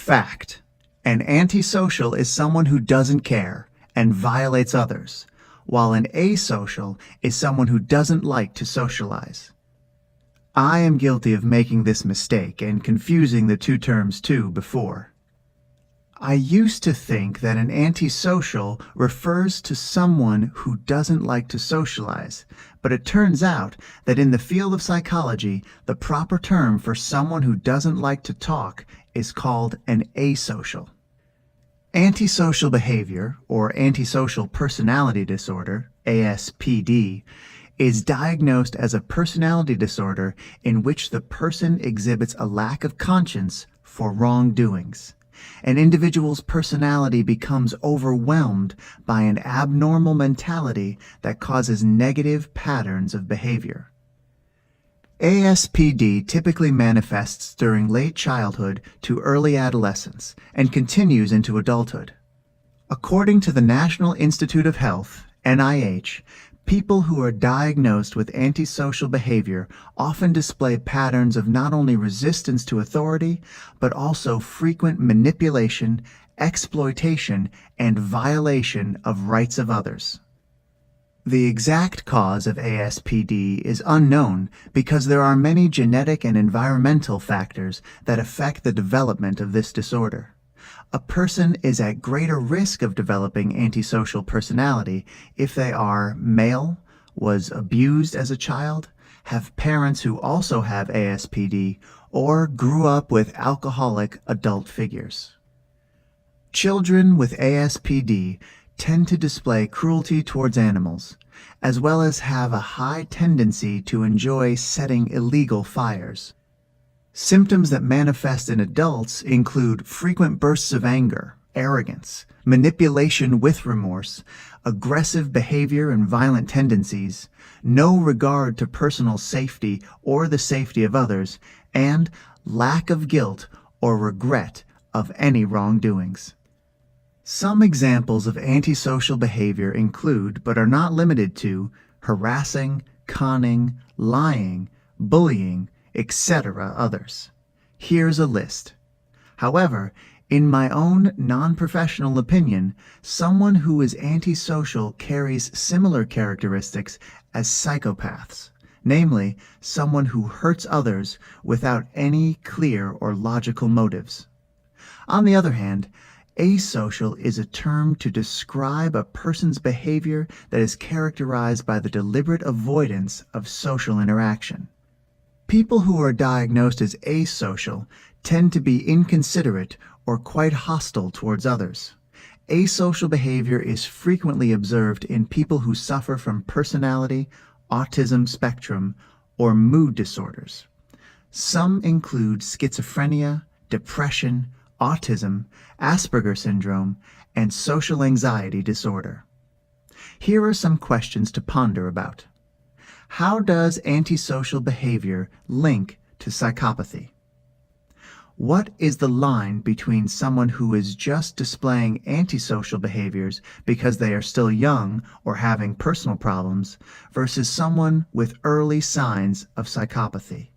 Fact. An antisocial is someone who doesn't care and violates others, while an asocial is someone who doesn't like to socialize. I am guilty of making this mistake and confusing the two terms too before. I used to think that an antisocial refers to someone who doesn't like to socialize, but it turns out that in the field of psychology, the proper term for someone who doesn't like to talk is called an asocial. Antisocial behavior, or antisocial personality disorder, ASPD, is diagnosed as a personality disorder in which the person exhibits a lack of conscience for wrongdoings. An individual's personality becomes overwhelmed by an abnormal mentality that causes negative patterns of behavior. ASPD typically manifests during late childhood to early adolescence and continues into adulthood. According to the National Institute of Health, NIH, people who are diagnosed with antisocial behavior often display patterns of not only resistance to authority, but also frequent manipulation, exploitation, and violation of rights of others. The exact cause of ASPD is unknown because there are many genetic and environmental factors that affect the development of this disorder. A person is at greater risk of developing antisocial personality if they are male, was abused as a child, have parents who also have ASPD, or grew up with alcoholic adult figures. Children with ASPD tend to display cruelty towards animals, as well as have a high tendency to enjoy setting illegal fires. Symptoms that manifest in adults include frequent bursts of anger, arrogance, manipulation with remorse, aggressive behavior and violent tendencies, no regard to personal safety or the safety of others, and lack of guilt or regret of any wrongdoings. Some examples of antisocial behavior include, but are not limited to, harassing, conning, lying, bullying, etc. others. Here's a list. However, in my own non-professional opinion, someone who is antisocial carries similar characteristics as psychopaths, namely, someone who hurts others without any clear or logical motives. On the other hand, asocial is a term to describe a person's behavior that is characterized by the deliberate avoidance of social interaction. People who are diagnosed as asocial tend to be inconsiderate or quite hostile towards others. Asocial behavior is frequently observed in people who suffer from personality, autism spectrum, or mood disorders. Some include schizophrenia, depression, autism, Asperger syndrome, and social anxiety disorder. Here are some questions to ponder about. How does antisocial behavior link to psychopathy? What is the line between someone who is just displaying antisocial behaviors because they are still young or having personal problems versus someone with early signs of psychopathy?